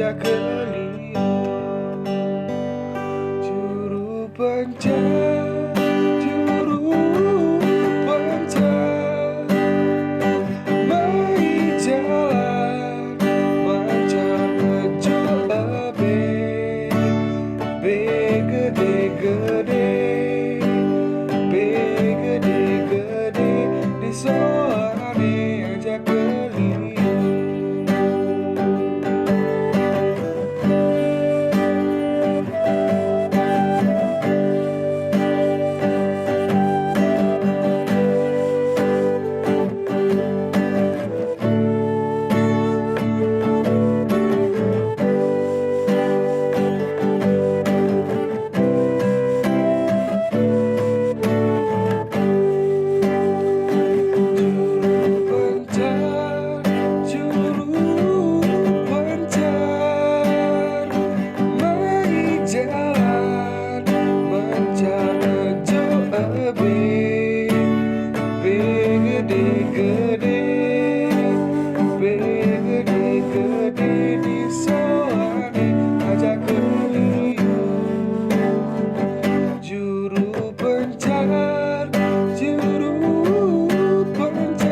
ajak keliru juru pencar, juru pencar mai jalan mancar ngejo abe be gede-gede be gede-gede di soane ajak keliru. Juru pencar, juru pencar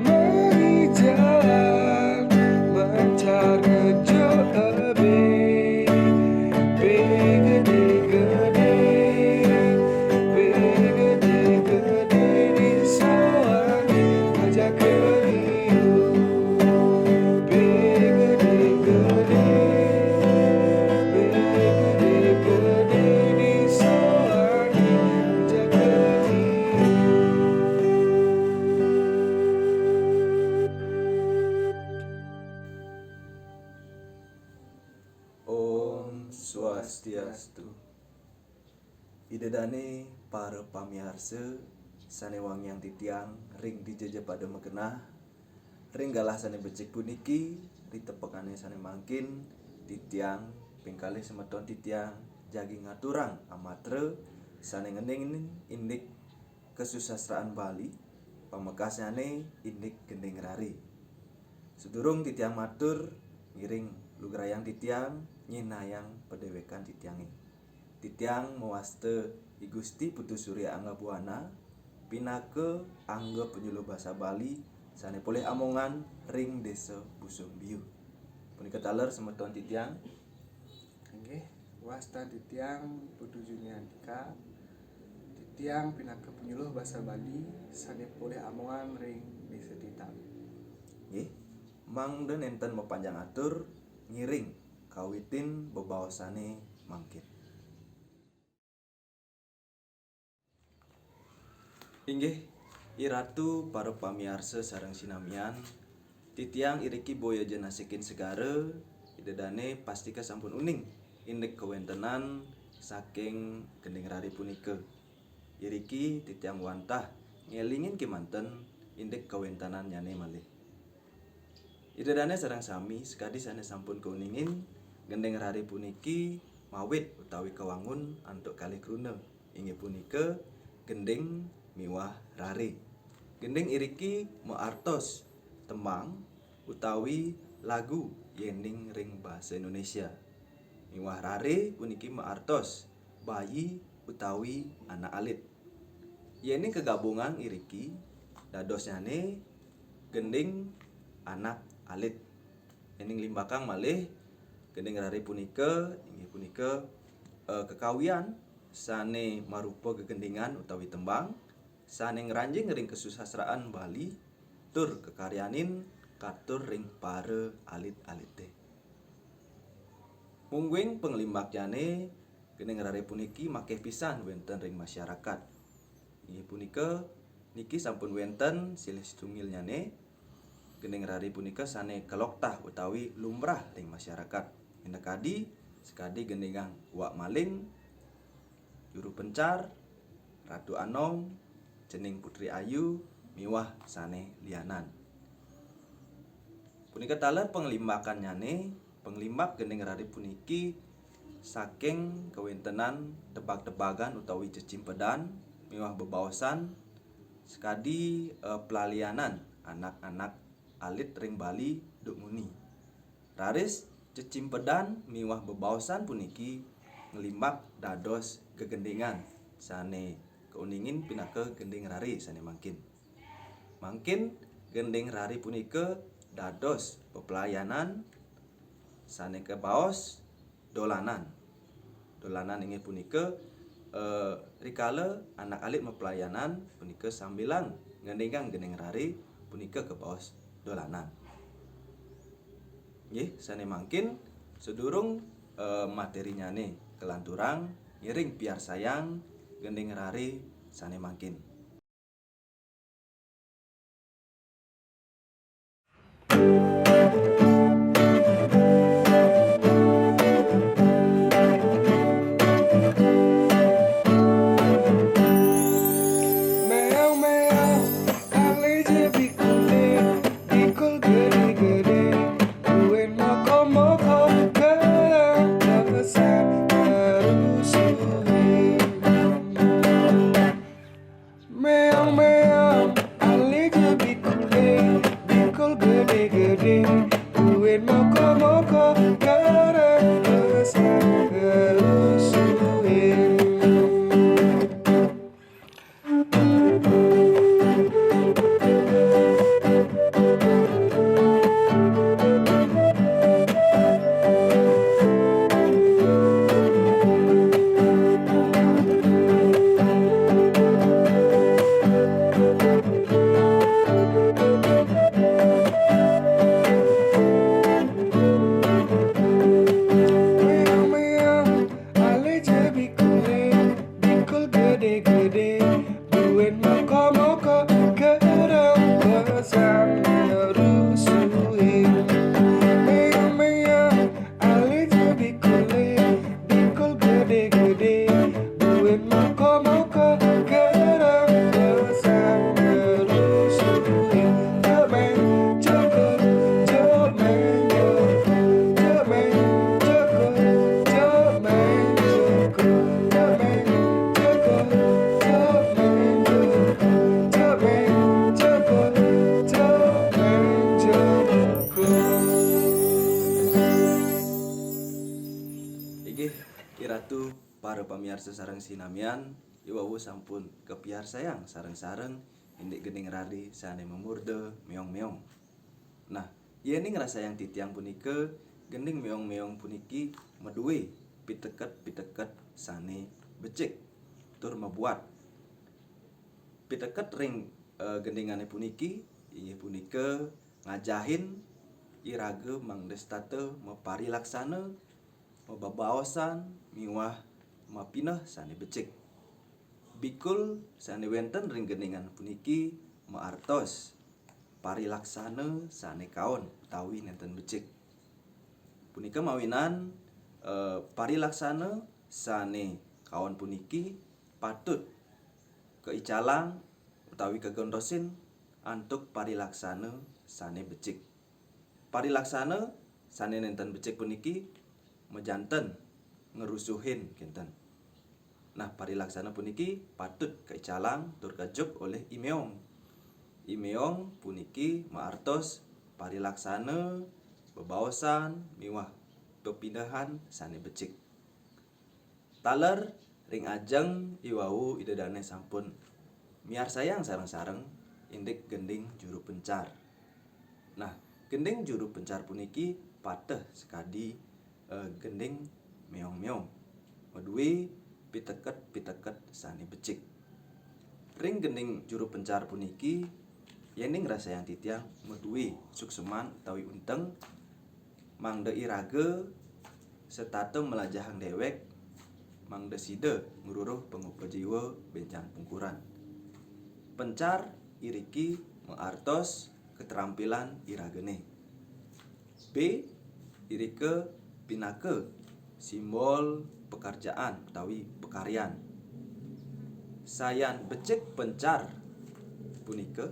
mai jalan mancar ngejo abe be gede-gede be gede-gede di soane ajak keliru be gede-gede be gede-gede di soane ajak keliru. Om Swastiastu. Idedane para pamiarsa sanewangiang titiang ring dijeje pada mekenah ring galah sane becik puniki ritepekane sane mangkin titiang pingkalih semeton titiang jagi ngaturang amatre sane ngening indik kesusastraan Bali pamekasane indik gending rari. Sedurung titiang matur ngiring lugrayang titiang nyinayang pedewekan titiangi. Titiang mewaste I Gusti Putu Surya Angga Buana pinake angga penyuluh basa Bali sane poleh amongan ring desa Busung Biu. Punika taler semeton titiang Nggih, wasta titiang Putu Juniandika titiang pinaka penyuluh basa Bali sane poleh amongan ring desa Titang. nggih mangda nenten mepanjang atur ngiring kawitin bebaosane mangkin. Inggih iratu para pamiarsa sareng sinamian titiang iriki boya jenasikin segara idedane pastika sampun uning indek kewentenan saking gending rari punika. Iriki titiang wantah ngelingin kimanten indek kewentenan nyane malih. Idedane sareng sami sekadi sane sampun keuningin gending rari puniki mawit utawi kewangun antuk kalih kruna inggih punika gending miwah rari. Gending iriki meartos tembang utawi lagu yening ring basa Indonesia. Miwah rari puniki meartos bayi utawi anak alit. Yening kegabungan iriki dadosnyane gending anak alit. Yening limbakang malih gending rari punika inggih punika kekawian sane marupa gegendingan utawi tembang sane ngranjing ring kesusastraan Bali tur kekaryanin katur ring para alit-alite. Mungguing penglimbakjane gending rari puniki makeh pisan wenten ring masyarakat. Inggih punika niki sampun wenten silih setungilnyane gending rari punika sane keloktah utawi lumrah ring masyarakat. Indekadi sekadi gendingang Wak Maling, Juru Pencar, Ratu Anom, Cening Putri Ayu, miwah sane lianan. Punika taler penglimbakannyane, penglimbak gending rari puniki saking kewontenan tebag-tebagan utawi cecimpedan miwah bebaosan sekadi pelalianan anak-anak alit ring Bali duk muni. Raris cecimpedan miwah bebaosan puniki ngelimbak dados gegendingan sane keuningin pinake gending rari sane mangkin. Mangkin gending rari punike dados pepelayanan sane kebaos dolanan. Dolanan inggih punike rikala anak alit mepelayanan punike sambilan ngendingan gending rari punike kebaos dolanan. Nggih, sane mangkin sedurung materinya nih kelanturang ngiring biar sayang gending rari sane mangkin. Meow meow, kali jebi kule, bikul gede-gede, kuen moko-moko, kerang kebesan terusuhin. Meow meow, kali jebi kule, bikul gede-gede, kuen moko-moko, kerang kebesan terusuhin. Meow meow, ale jebi kule, bikul gede-gede, duen moko-moko, kerang kebesan terusuhin. Meow meow, ale jebi kule, bikul gede-gede, duen moko-moko, kerang kebesan terusuhin. Jomeng, jokol, jomeng, jokol, jomeng, jokol, jomeng, jokol, jomeng, jokol, jomeng, jokol, jomeng, jokol, jomeng, jokol. Inggih kiratu para pamirsa sareng sinamian iwawu sampun kepiar sayang sareng-sareng indik gending rari sane memurde meong-meong. Nah, yen ngrasa yang titiang punike gending meong-meong puniki meduwe piteket-piteket sane becik tur mebuat. Piteket ring gendingane puniki inggih punike ngajahin irage mangdestate mepari laksana mebabaosan miwah mapineh sane becik. Bikul sane wenten ring gendingan puniki meartos parilaksana sane kaon utawi nenten becik. Punika mawinan parilaksana sane kaon puniki patut keicalang utawi kegondosin antuk parilaksana sane becik. Parilaksana sane nenten becik puniki mejanten ngerusuhin kinten. Nah, parilaksana puniki patut keicalang tur kajup oleh imeong. Imeong puniki maartos parilaksana bebaosan miwah pepindahan sane becik. Taler ring ajeng iwau idedane sampun miar sayang sareng-sareng indik gending juru pencar. Nah, gending juru pencar puniki pateh sekadi gending meong-meong meduwi piteket-piteket sane becik. Ring gending juru pencar puniki yening rasa yang titiang meduwi sukseman utawi unteng mangde irage setate melajahang dewek mangde side ngururuh pengupa jiwa bencang pungkuran. Pencar iriki meartos keterampilan iragene. B irike pinake simbol pekerjaan utawi pekaryan. Sayan becik pencar punike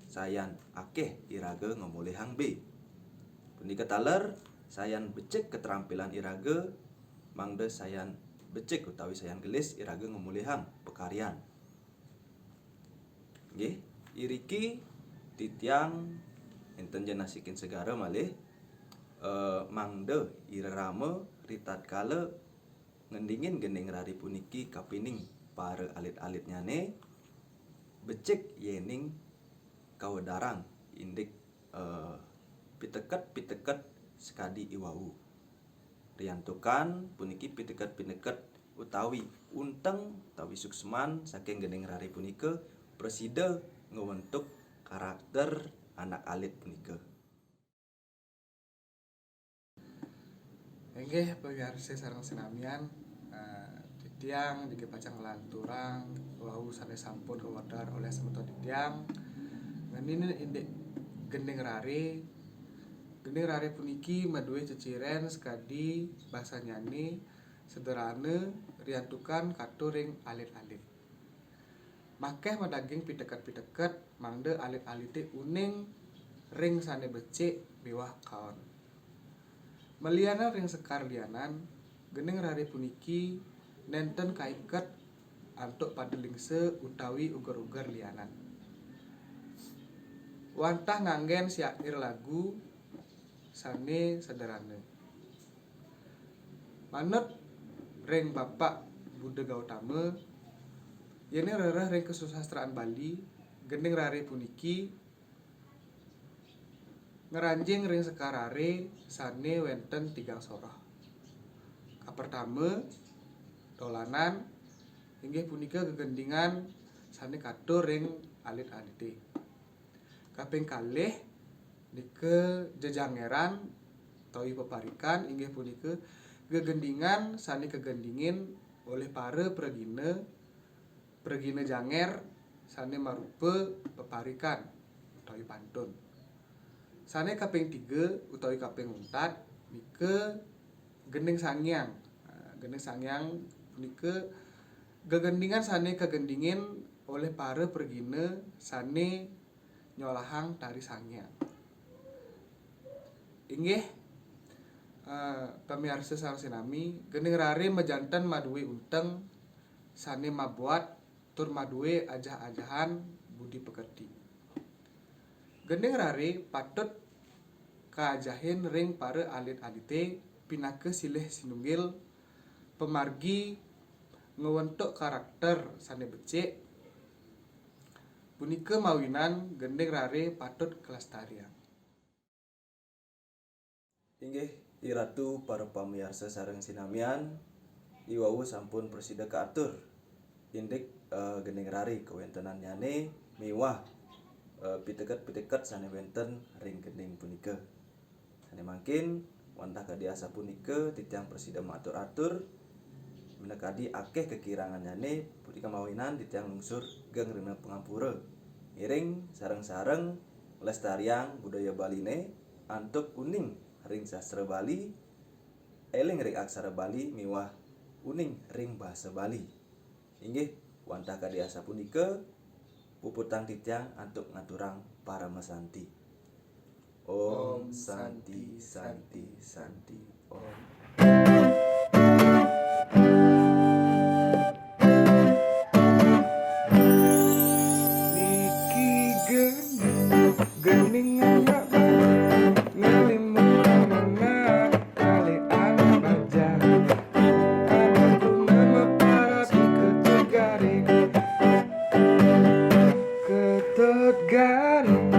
sayan akeh irage ngomolehang B. Punika taler sayan becik keterampilan irage mangde sayan becik utawi sayan gelis irage ngomolehang pekaryan. Nggih, iriki titiang enten jenasikin segara malih mangde irama ritat kala ngendingin gending rari puniki kapining para alit-alit nyane becik yening kawedarang indik piteket sekadi iwau. Riantukan puniki piteket utawi unteng utawi sukseman saking gending rari punika presida ngewentuk karakter anak alit punika. Inggih pamirsa sareng sinamian titiang niki pacang lanturang wau sanes sampun kawedar oleh semeton titiang nganine indik gending rari puniki maduwe ceciren sekadi basa nyani sederhana riantukan katuring alit-alit. Makeh madaging piteket mangde alit-alite uning ring sane becik miwah kaon. Meliana ring sekar lianan gending rari puniki nenten kaiket antuk padelingse utawi uger-uger lianan. Wantah nganggen syair lagu sane sederhana. Manut ring Bapak Buddha Gautama yene rereh ring kesusastraan Bali gending rari puniki ngeranjing ring sekarare sane wenten tigang soroh. Kapertama dolanan inggih punika gegendingan sane katur ring alit-alite. Kaping kalih nike jejangeran utawi peparikan inggih punika gegendingan sane kegendingin oleh para pregine janger sane marupa peparikan utawi pantun. Sane kaping 3 utawi kaping 4 nike gending sangyang. Gending sangyang punika gegendingan sane kegendingin oleh para pregine sane nyolahang tari sangyang. Inggih pamirsa sareng sinami gending rari mejanten maduwe unteng sane mabuat tur maduwe ajah-ajahan budi pekerti. Gending rari patut kaajahin ring para alit-alite pinake silih sinunggil pemargi ngewentuk karakter sane becik punika mawinan gending rari patut kelestarian. Inggih iratu para pamirsa sareng sinamian iwau sampun presida kaatur indik gending rari kawentenan nyane miwah piteket sane wenten ring gending punika. Sane mangkin wantah kadiasa punika titiang presida maatur-atur minakadi akeh kekirangan nyane punika mawinan titiang lungsur geng rena pangampura iring sareng-sareng lestariang budaya Baline antuk uning ring sastra Bali eling ring aksara Bali miwah uning ring bahasa Bali. Inggih wantah kadiasa punika puputang titiang antuk ngaturang para mesanti. Om Santi Santi Santi Om. Niki gending anak ngelimun anak kali anak baja anakku nama parati ketut garing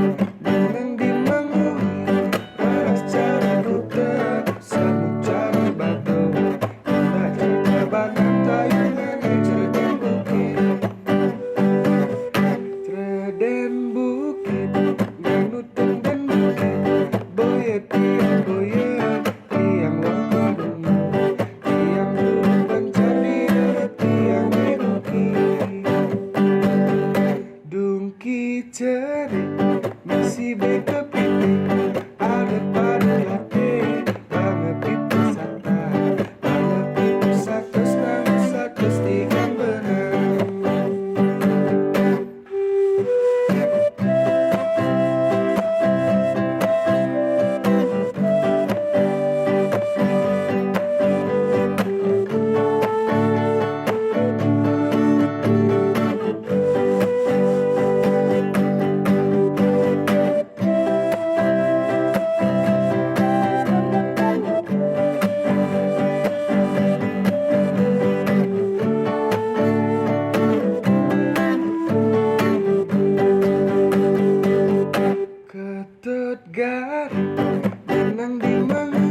dengan dimangui raras caraku tak semut cari batu tak cerita banyak tayungan cerden bukit ganuteng dan bukit boye tiang wangkodung tiang dulu pancari tiang dungki ceri masih beka pitik ada pada late banget pitu sata ada pitu satus nangis satus ikan benang. Edgar, benang di mana